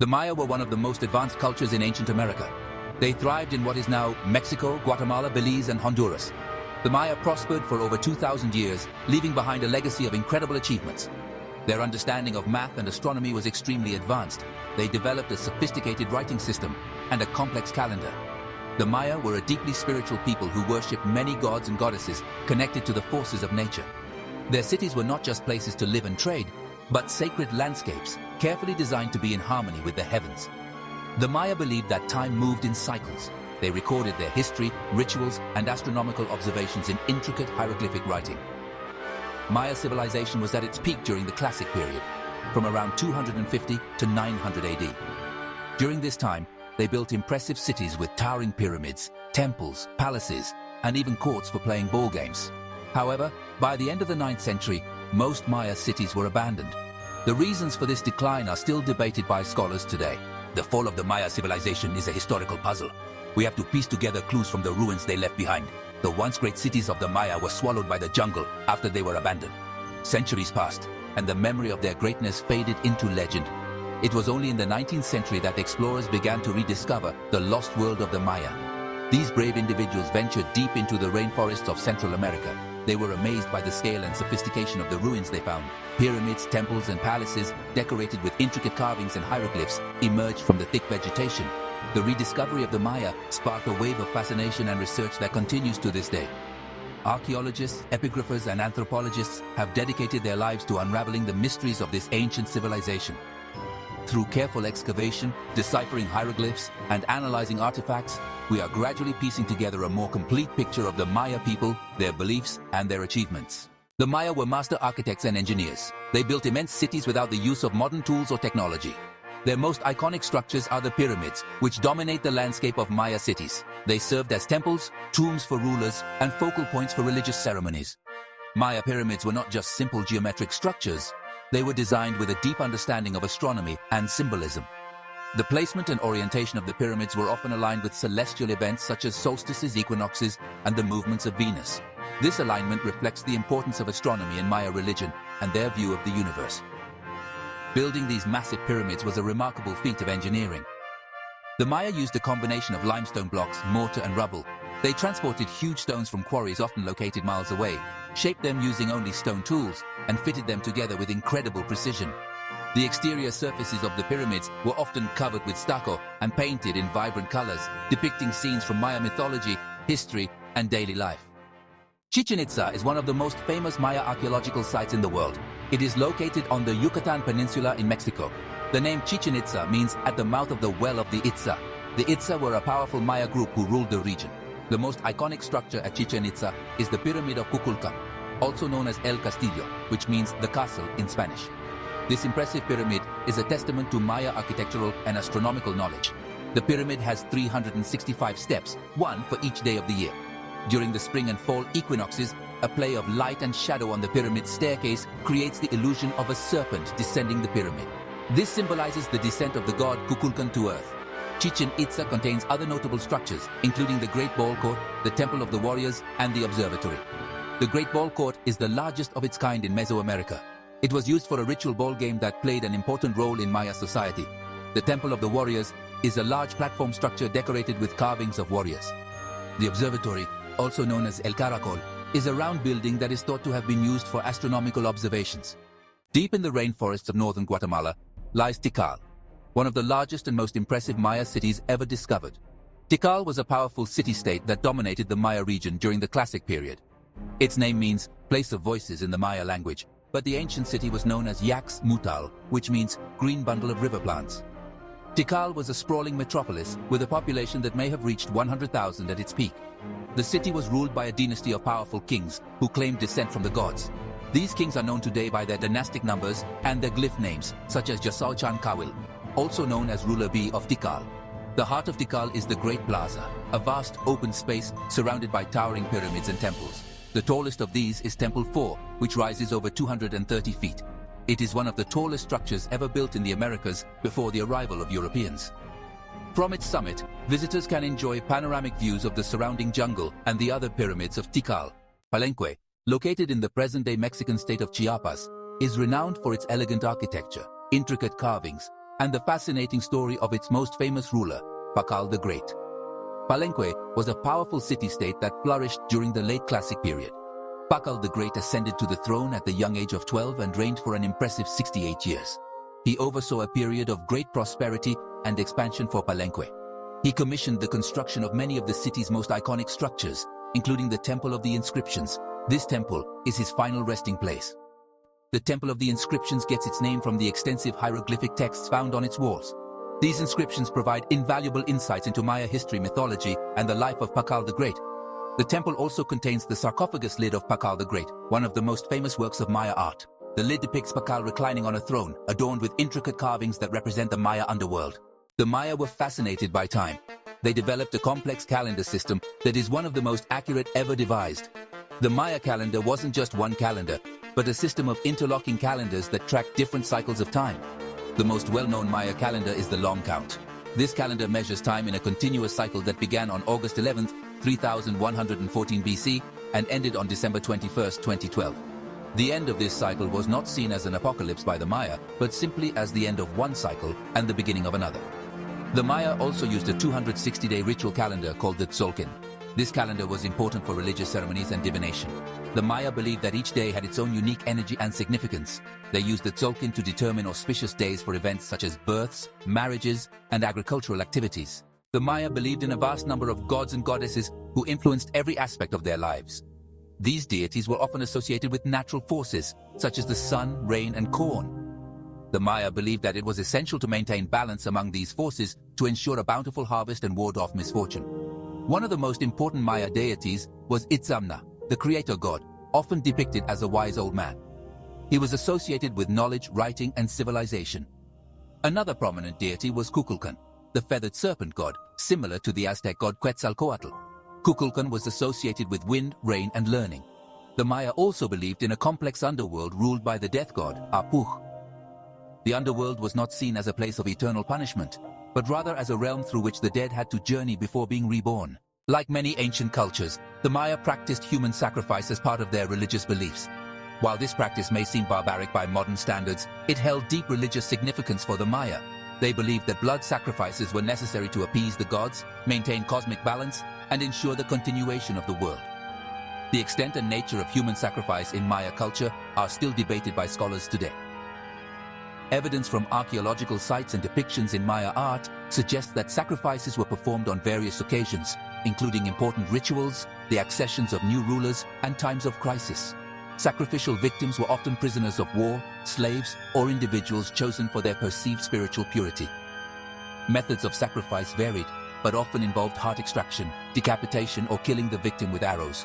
The Maya were one of the most advanced cultures in ancient America. They thrived in what is now Mexico, Guatemala, Belize, and Honduras. The Maya prospered for over 2,000 years, leaving behind a legacy of incredible achievements. Their understanding of math and astronomy was extremely advanced. They developed a sophisticated writing system and a complex calendar. The Maya were a deeply spiritual people who worshipped many gods and goddesses connected to the forces of nature. Their cities were not just places to live and trade, but sacred landscapes, carefully designed to be in harmony with the heavens. The Maya believed that time moved in cycles. They recorded their history, rituals, and astronomical observations in intricate hieroglyphic writing. Maya civilization was at its peak during the Classic period, from around 250 to 900 AD. During this time, they built impressive cities with towering pyramids, temples, palaces, and even courts for playing ball games. However, by the end of the 9th century, most Maya cities were abandoned. The reasons for this decline are still debated by scholars today. The fall of the Maya civilization is a historical puzzle. We have to piece together clues from the ruins they left behind. The once great cities of the Maya were swallowed by the jungle after they were abandoned. Centuries passed, and the memory of their greatness faded into legend. It was only in the 19th century that explorers began to rediscover the lost world of the Maya. These brave individuals ventured deep into the rainforests of Central America. They were amazed by the scale and sophistication of the ruins they found. Pyramids, temples, and palaces, decorated with intricate carvings and hieroglyphs, emerged from the thick vegetation. The rediscovery of the Maya sparked a wave of fascination and research that continues to this day. Archaeologists, epigraphers, and anthropologists have dedicated their lives to unraveling the mysteries of this ancient civilization. Through careful excavation, deciphering hieroglyphs, and analyzing artifacts, we are gradually piecing together a more complete picture of the Maya people, their beliefs, and their achievements. The Maya were master architects and engineers. They built immense cities without the use of modern tools or technology. Their most iconic structures are the pyramids, which dominate the landscape of Maya cities. They served as temples, tombs for rulers, and focal points for religious ceremonies. Maya pyramids were not just simple geometric structures. They were designed with a deep understanding of astronomy and symbolism. The placement and orientation of the pyramids were often aligned with celestial events such as solstices, equinoxes, and the movements of Venus. This alignment reflects the importance of astronomy in Maya religion and their view of the universe. Building these massive pyramids was a remarkable feat of engineering. The Maya used a combination of limestone blocks, mortar, and rubble. They transported huge stones from quarries often located miles away, shaped them using only stone tools, and fitted them together with incredible precision. The exterior surfaces of the pyramids were often covered with stucco and painted in vibrant colors, depicting scenes from Maya mythology, history, and daily life. Chichen Itza is one of the most famous Maya archaeological sites in the world. It is located on the Yucatan Peninsula in Mexico. The name Chichen Itza means at the mouth of the well of the Itza. The Itza were a powerful Maya group who ruled the region. The most iconic structure at Chichen Itza is the Pyramid of Kukulkan, also known as El Castillo, which means the castle in Spanish. This impressive pyramid is a testament to Maya architectural and astronomical knowledge. The pyramid has 365 steps, one for each day of the year. During the spring and fall equinoxes, a play of light and shadow on the pyramid staircase creates the illusion of a serpent descending the pyramid. This symbolizes the descent of the god Kukulkan to earth. Chichen Itza contains other notable structures, including the Great Ball Court, the Temple of the Warriors, and the Observatory. The Great Ball Court is the largest of its kind in Mesoamerica. It was used for a ritual ball game that played an important role in Maya society. The Temple of the Warriors is a large platform structure decorated with carvings of warriors. The Observatory, also known as El Caracol, is a round building that is thought to have been used for astronomical observations. Deep in the rainforests of northern Guatemala lies Tikal, one of the largest and most impressive Maya cities ever discovered. Tikal was a powerful city-state that dominated the Maya region during the Classic period. Its name means place of voices in the Maya language, but the ancient city was known as Yax Mutal, which means green bundle of river plants. Tikal was a sprawling metropolis with a population that may have reached 100,000 at its peak. The city was ruled by a dynasty of powerful kings who claimed descent from the gods. These kings are known today by their dynastic numbers and their glyph names, such as Jasau-chan Kawil, also known as Ruler B of Tikal. The heart of Tikal is the Great Plaza, a vast open space surrounded by towering pyramids and temples. The tallest of these is Temple 4, which rises over 230 feet. It is one of the tallest structures ever built in the Americas before the arrival of Europeans. From its summit, visitors can enjoy panoramic views of the surrounding jungle and the other pyramids of Tikal. Palenque, located in the present-day Mexican state of Chiapas, is renowned for its elegant architecture, intricate carvings, and the fascinating story of its most famous ruler, Tikal the Great. Palenque was a powerful city-state that flourished during the late classic period. Tikal the Great ascended to the throne at the young age of 12 and reigned for an impressive 68 years. He oversaw a period of great prosperity and expansion for Palenque. He commissioned the construction of many of the city's most iconic structures, including the Temple of the Inscriptions. This temple is his final resting place. The Temple of the Inscriptions gets its name from the extensive hieroglyphic texts found on its walls. These inscriptions provide invaluable insights into Maya history, mythology, and the life of Tikal the Great. The temple also contains the sarcophagus lid of Tikal the Great, one of the most famous works of Maya art. The lid depicts Tikal reclining on a throne, adorned with intricate carvings that represent the Maya underworld. The Maya were fascinated by time. They developed a complex calendar system that is one of the most accurate ever devised. The Maya calendar wasn't just one calendar, but a system of interlocking calendars that track different cycles of time. The most well-known Maya calendar is the Long Count. This calendar measures time in a continuous cycle that began on August 11th, 3114 BC and ended on December 21st, 2012. The end of this cycle was not seen as an apocalypse by the Maya, but simply as the end of one cycle and the beginning of another. The Maya also used a 260-day ritual calendar called the Tzolk'in. This calendar was important for religious ceremonies and divination. The Maya believed that each day had its own unique energy and significance. They used the Tzolk'in to determine auspicious days for events such as births, marriages, and agricultural activities. The Maya believed in a vast number of gods and goddesses who influenced every aspect of their lives. These deities were often associated with natural forces, such as the sun, rain, and corn. The Maya believed that it was essential to maintain balance among these forces to ensure a bountiful harvest and ward off misfortune. One of the most important Maya deities was Itzamna, the creator god, often depicted as a wise old man. He was associated with knowledge, writing, and civilization. Another prominent deity was Kukulkan, the feathered serpent god, similar to the Aztec god Quetzalcoatl. Kukulkan was associated with wind, rain, and learning. The Maya also believed in a complex underworld ruled by the death god, Apuch. The underworld was not seen as a place of eternal punishment, but rather as a realm through which the dead had to journey before being reborn. Like many ancient cultures, the Maya practiced human sacrifice as part of their religious beliefs. While this practice may seem barbaric by modern standards, it held deep religious significance for the Maya. They believed that blood sacrifices were necessary to appease the gods, maintain cosmic balance, and ensure the continuation of the world. The extent and nature of human sacrifice in Maya culture are still debated by scholars today. Evidence from archaeological sites and depictions in Maya art suggests that sacrifices were performed on various occasions, including important rituals, the accessions of new rulers, and times of crisis. Sacrificial victims were often prisoners of war, slaves, or individuals chosen for their perceived spiritual purity. Methods of sacrifice varied, but often involved heart extraction, decapitation, or killing the victim with arrows.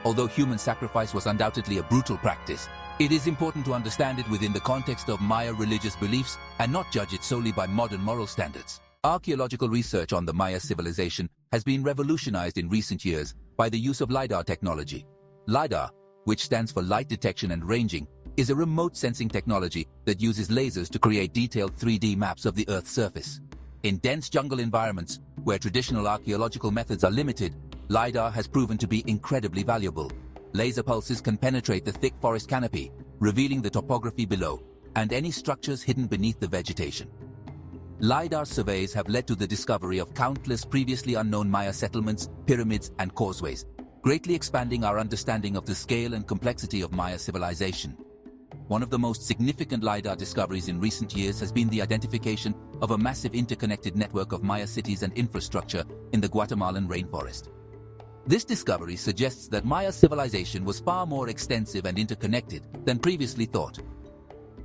Although human sacrifice was undoubtedly a brutal practice, it is important to understand it within the context of Maya religious beliefs and not judge it solely by modern moral standards. Archaeological research on the Maya civilization has been revolutionized in recent years by the use of LIDAR technology. LIDAR, which stands for light detection and ranging, is a remote sensing technology that uses lasers to create detailed 3D maps of the Earth's surface. In dense jungle environments, where traditional archaeological methods are limited, LIDAR has proven to be incredibly valuable. Laser pulses can penetrate the thick forest canopy, revealing the topography below and any structures hidden beneath the vegetation. LIDAR surveys have led to the discovery of countless previously unknown Maya settlements, pyramids, and causeways, greatly expanding our understanding of the scale and complexity of Maya civilization. One of the most significant LIDAR discoveries in recent years has been the identification of a massive interconnected network of Maya cities and infrastructure in the Guatemalan rainforest. This discovery suggests that Maya civilization was far more extensive and interconnected than previously thought.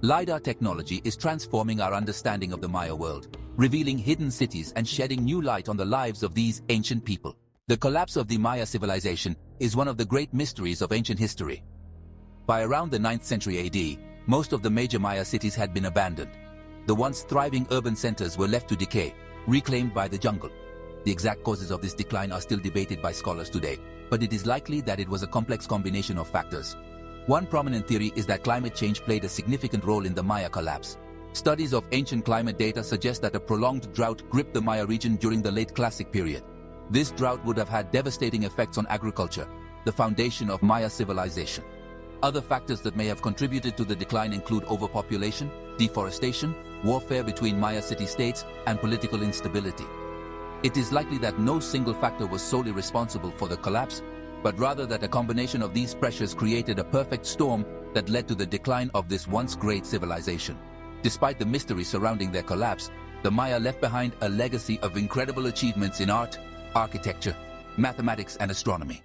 LIDAR technology is transforming our understanding of the Maya world, revealing hidden cities and shedding new light on the lives of these ancient people. The collapse of the Maya civilization is one of the great mysteries of ancient history. By around the 9th century AD, most of the major Maya cities had been abandoned. The once thriving urban centers were left to decay, reclaimed by the jungle. The exact causes of this decline are still debated by scholars today, but it is likely that it was a complex combination of factors. One prominent theory is that climate change played a significant role in the Maya collapse. Studies of ancient climate data suggest that a prolonged drought gripped the Maya region during the late classic period. This drought would have had devastating effects on agriculture, the foundation of Maya civilization. Other factors that may have contributed to the decline include overpopulation, deforestation, warfare between Maya city-states, and political instability. It is likely that no single factor was solely responsible for the collapse, but rather that a combination of these pressures created a perfect storm that led to the decline of this once great civilization. Despite the mystery surrounding their collapse, the Maya left behind a legacy of incredible achievements in art, architecture, mathematics, and astronomy.